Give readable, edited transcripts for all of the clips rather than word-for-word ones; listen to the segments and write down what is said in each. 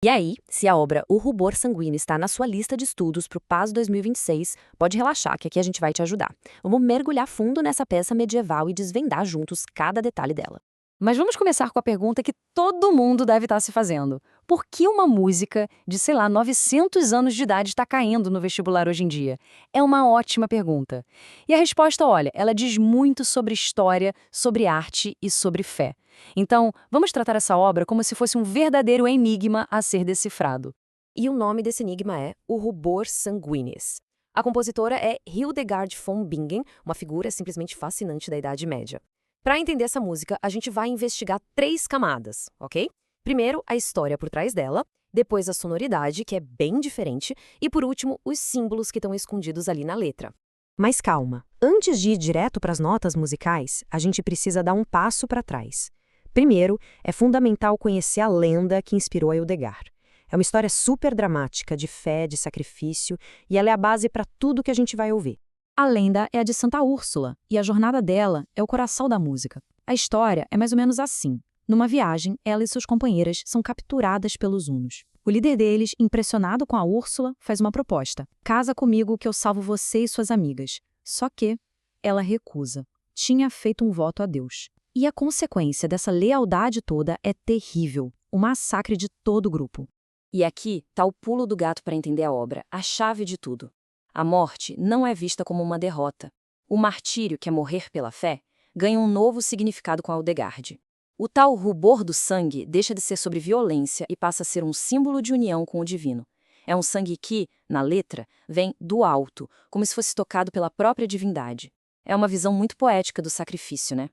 E aí, se a obra O Rubor Sanguíneo está na sua lista de estudos para o PAS 2026, pode relaxar que aqui a gente vai te ajudar. Vamos mergulhar fundo nessa peça medieval e desvendar juntos cada detalhe dela. Mas vamos começar com a pergunta que todo mundo deve estar se fazendo. Por que uma música de, sei lá, 900 anos de idade está caindo no vestibular hoje em dia? É uma ótima pergunta. E a resposta, olha, ela diz muito sobre história, sobre arte e sobre fé. Então, vamos tratar essa obra como se fosse um verdadeiro enigma a ser decifrado. E o nome desse enigma é O Rubor Sanguinis. A compositora é Hildegard von Bingen, uma figura simplesmente fascinante da Idade Média. Para entender essa música, a gente vai investigar 3 camadas, ok? Primeiro, a história por trás dela, depois a sonoridade, que é bem diferente, e por último, os símbolos que estão escondidos ali na letra. Mas calma, antes de ir direto para as notas musicais, a gente precisa dar um passo para trás. Primeiro, é fundamental conhecer a lenda que inspirou a Hildegard. É uma história super dramática, de fé, de sacrifício, e ela é a base para tudo que a gente vai ouvir. A lenda é a de Santa Úrsula, e a jornada dela é o coração da música. A história é mais ou menos assim. Numa viagem, ela e suas companheiras são capturadas pelos hunos. O líder deles, impressionado com a Úrsula, faz uma proposta. Casa comigo que eu salvo você e suas amigas. Só que ela recusa. Tinha feito um voto a Deus. E a consequência dessa lealdade toda é terrível. O massacre de todo o grupo. E aqui está o pulo do gato para entender a obra, a chave de tudo. A morte não é vista como uma derrota. O martírio, que é morrer pela fé, ganha um novo significado com a Hildegard. O tal rubor do sangue deixa de ser sobre violência e passa a ser um símbolo de união com o divino. É um sangue que, na letra, vem do alto, como se fosse tocado pela própria divindade. É uma visão muito poética do sacrifício, né?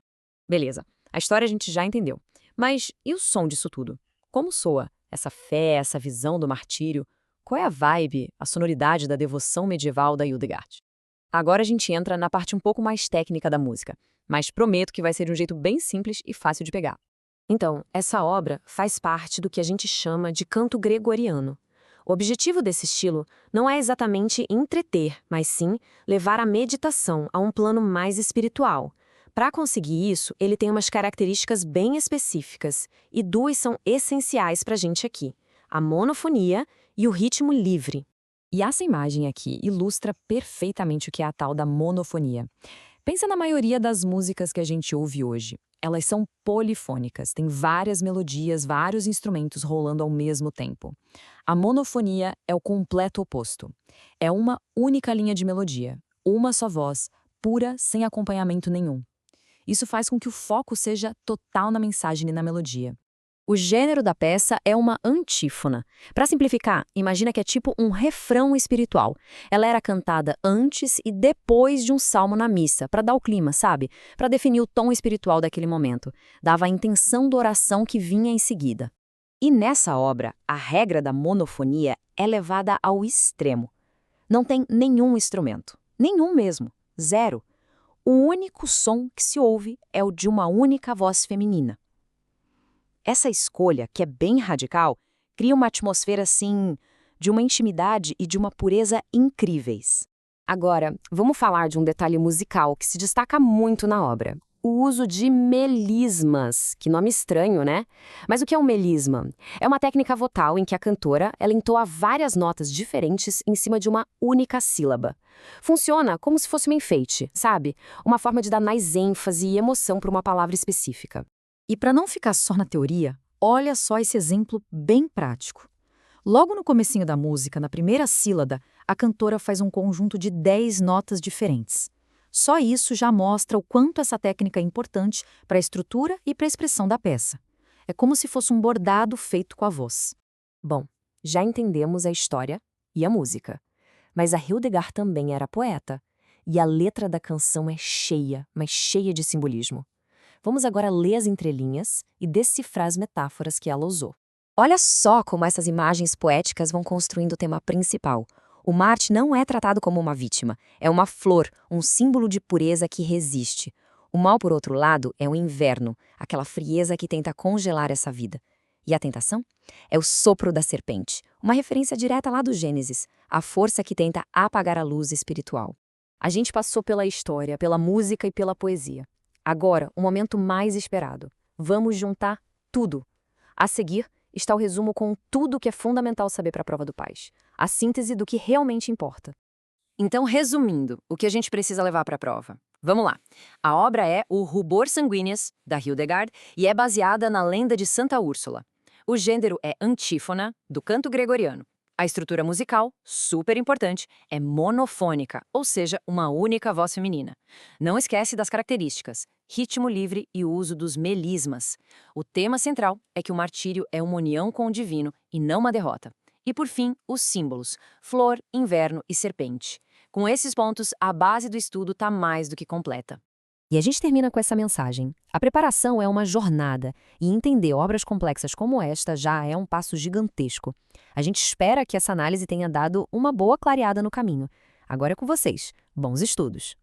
Beleza, a história a gente já entendeu. Mas e o som disso tudo? Como soa essa fé, essa visão do martírio? Qual é a vibe, a sonoridade da devoção medieval da Hildegard? Agora a gente entra na parte um pouco mais técnica da música, mas prometo que vai ser de um jeito bem simples e fácil de pegar. Então, essa obra faz parte do que a gente chama de canto gregoriano. O objetivo desse estilo não é exatamente entreter, mas sim levar a meditação a um plano mais espiritual. Para conseguir isso, ele tem umas características bem específicas, e 2 são essenciais para a gente aqui: a monofonia e o ritmo livre. E essa imagem aqui ilustra perfeitamente o que é a tal da monofonia. Pensa na maioria das músicas que a gente ouve hoje. Elas são polifônicas, tem várias melodias, vários instrumentos rolando ao mesmo tempo. A monofonia é o completo oposto. É uma única linha de melodia, uma só voz, pura, sem acompanhamento nenhum. Isso faz com que o foco seja total na mensagem e na melodia. O gênero da peça é uma antífona. Para simplificar, imagina que é tipo um refrão espiritual. Ela era cantada antes e depois de um salmo na missa, para dar o clima, sabe? Para definir o tom espiritual daquele momento. Dava a intenção da oração que vinha em seguida. E nessa obra, a regra da monofonia é levada ao extremo. Não tem nenhum instrumento. Nenhum mesmo. Zero. O único som que se ouve é o de uma única voz feminina. Essa escolha, que é bem radical, cria uma atmosfera, assim, de uma intimidade e de uma pureza incríveis. Agora, vamos falar de um detalhe musical que se destaca muito na obra. O uso de melismas. Que nome estranho, né? Mas o que é um melisma? É uma técnica vocal em que a cantora ela entoa várias notas diferentes em cima de uma única sílaba. Funciona como se fosse um enfeite, sabe? Uma forma de dar mais ênfase e emoção para uma palavra específica. E para não ficar só na teoria, olha só esse exemplo bem prático. Logo no comecinho da música, na primeira sílaba, a cantora faz um conjunto de 10 notas diferentes. Só isso já mostra o quanto essa técnica é importante para a estrutura e para a expressão da peça. É como se fosse um bordado feito com a voz. Bom, já entendemos a história e a música. Mas a Hildegard também era poeta. E a letra da canção é cheia, mas cheia de simbolismo. Vamos agora ler as entrelinhas e decifrar as metáforas que ela usou. Olha só como essas imagens poéticas vão construindo o tema principal. O Marte não é tratado como uma vítima, é uma flor, um símbolo de pureza que resiste. O mal, por outro lado, é o inverno, aquela frieza que tenta congelar essa vida. E a tentação? É o sopro da serpente, uma referência direta lá do Gênesis, a força que tenta apagar a luz espiritual. A gente passou pela história, pela música e pela poesia. Agora, o momento mais esperado. Vamos juntar tudo. A seguir, está o resumo com tudo o que é fundamental saber para a prova do PAS. A síntese do que realmente importa. Então, resumindo, o que a gente precisa levar para a prova? Vamos lá. A obra é O Rubor Sanguíneas, da Hildegard, e é baseada na lenda de Santa Úrsula. O gênero é antífona, do canto gregoriano. A estrutura musical, super importante, é monofônica, ou seja, uma única voz feminina. Não esquece das características, ritmo livre e o uso dos melismas. O tema central é que o martírio é uma união com o divino e não uma derrota. E por fim, os símbolos, flor, inverno e serpente. Com esses pontos, a base do estudo está mais do que completa. E a gente termina com essa mensagem. A preparação é uma jornada, e entender obras complexas como esta já é um passo gigantesco. A gente espera que essa análise tenha dado uma boa clareada no caminho. Agora é com vocês. Bons estudos!